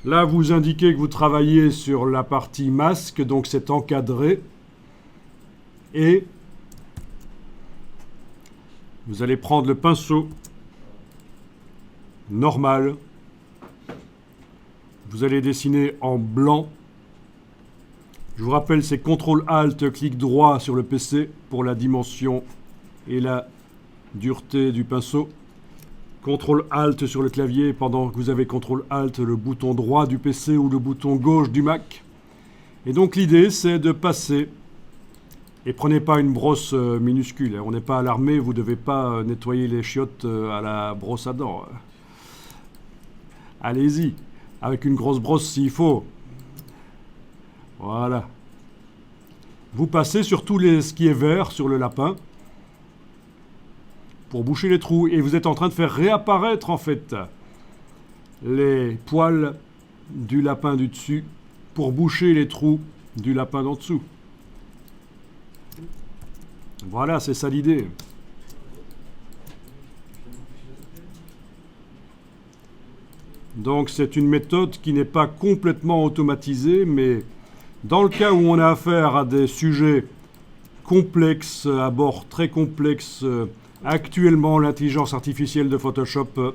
Là, vous indiquez que vous travaillez sur la partie masque, donc c'est encadré. Et vous allez prendre le pinceau normal. Vous allez dessiner en blanc. Je vous rappelle, c'est CTRL-ALT, clic droit sur le PC pour la dimension et la dureté du pinceau. CTRL-ALT sur le clavier pendant que vous avez CTRL-ALT le bouton droit du PC ou le bouton gauche du Mac. Et donc l'idée, c'est de passer. Et prenez pas une brosse minuscule. On n'est pas à l'armée, vous ne devez pas nettoyer les chiottes à la brosse à dents. Allez-y, avec une grosse brosse s'il faut. Voilà. Vous passez sur tout ce qui est vert sur le lapin pour boucher les trous. Et vous êtes en train de faire réapparaître, en fait, les poils du lapin du dessus pour boucher les trous du lapin d'en dessous. Voilà, c'est ça l'idée. Donc c'est une méthode qui n'est pas complètement automatisée, mais dans le cas où on a affaire à des sujets complexes, à bord très complexes, actuellement l'intelligence artificielle de Photoshop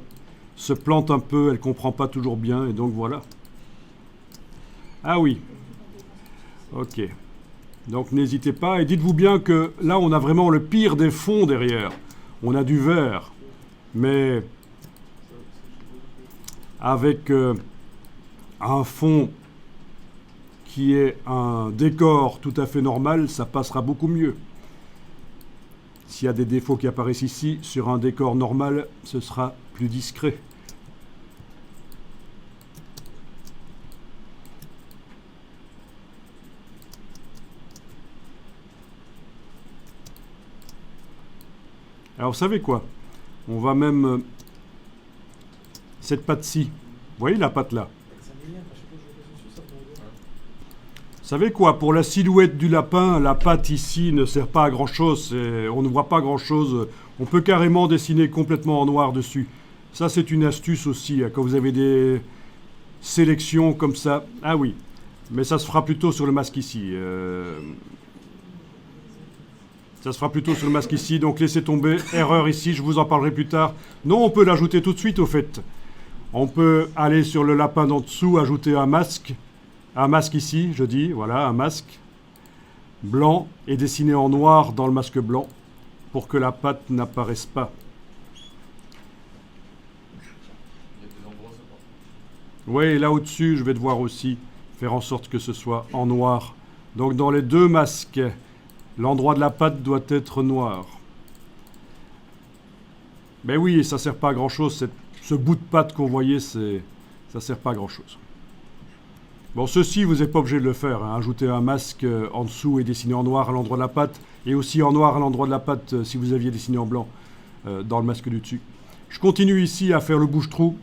se plante un peu, elle ne comprend pas toujours bien, et donc voilà. Ah oui. Ok. Donc n'hésitez pas, et dites-vous bien que là on a vraiment le pire des fonds derrière. On a du vert, mais avec un fond qui est un décor tout à fait normal, ça passera beaucoup mieux. S'il y a des défauts qui apparaissent ici, sur un décor normal, ce sera plus discret. Alors, vous savez quoi? On va même... cette patte-ci. Vous voyez la patte là? Vous savez quoi? Pour la silhouette du lapin, la patte ici ne sert pas à grand-chose. On ne voit pas grand-chose. On peut carrément dessiner complètement en noir dessus. Ça, c'est une astuce aussi. Quand vous avez des sélections comme ça. Ah oui. Mais ça se fera plutôt sur le masque ici. Ça se fera plutôt sur le masque ici, donc laissez tomber. Erreur ici, je vous en parlerai plus tard. Non, on peut l'ajouter tout de suite au fait. On peut aller sur le lapin d'en dessous, ajouter un masque. Un masque ici, je dis, voilà, un masque blanc et dessiner en noir dans le masque blanc pour que la patte n'apparaisse pas. Oui, et là au-dessus, je vais devoir aussi faire en sorte que ce soit en noir. Donc dans les deux masques, l'endroit de la patte doit être noir. Mais oui, ça ne sert pas à grand-chose. Ce bout de patte qu'on voyait, ça ne sert pas à grand-chose. Bon, ceci, vous n'êtes pas obligé de le faire. Hein. Ajouter un masque en dessous et dessiner en noir à l'endroit de la patte. Et aussi en noir à l'endroit de la patte si vous aviez dessiné en blanc dans le masque du dessus. Je continue ici à faire le bouche-trou.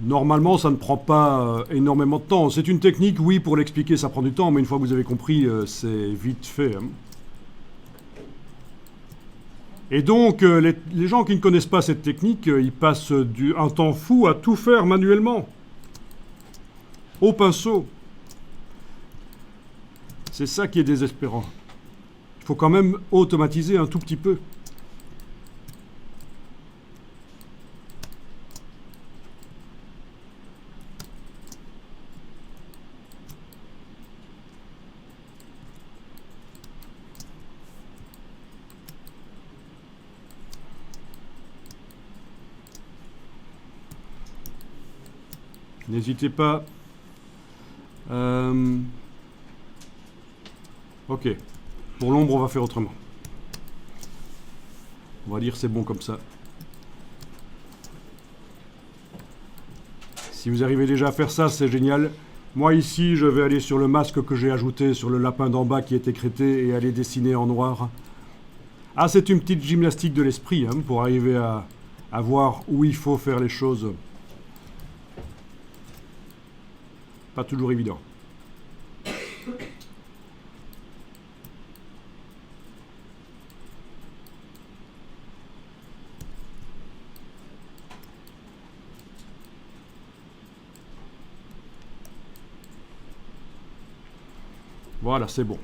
Normalement, ça ne prend pas énormément de temps. C'est une technique, oui, pour l'expliquer, ça prend du temps, mais une fois que vous avez compris, c'est vite fait. Hein. Et donc, les gens qui ne connaissent pas cette technique, ils passent un temps fou à tout faire manuellement. Au pinceau. C'est ça qui est désespérant. Il faut quand même automatiser un tout petit peu. N'hésitez pas. Ok. Pour l'ombre, on va faire autrement. On va dire c'est bon comme ça. Si vous arrivez déjà à faire ça, c'est génial. Moi ici, je vais aller sur le masque que j'ai ajouté sur le lapin d'en bas qui est écrété et aller dessiner en noir. Ah, c'est une petite gymnastique de l'esprit hein, pour arriver à voir où il faut faire les choses. Pas toujours évident. Voilà, c'est bon.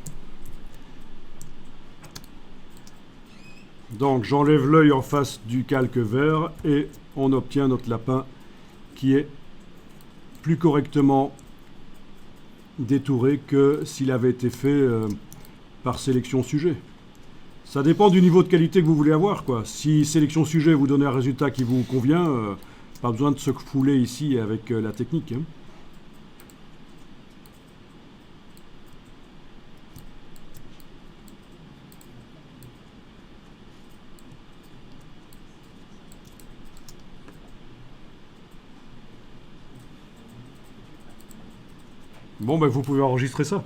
Donc j'enlève l'œil en face du calque vert et on obtient notre lapin qui est plus correctement détouré que s'il avait été fait par sélection sujet. Ça dépend du niveau de qualité que vous voulez avoir, quoi. Si sélection sujet vous donne un résultat qui vous convient, pas besoin de se fouler ici avec la technique, hein. Bon, ben vous pouvez enregistrer ça.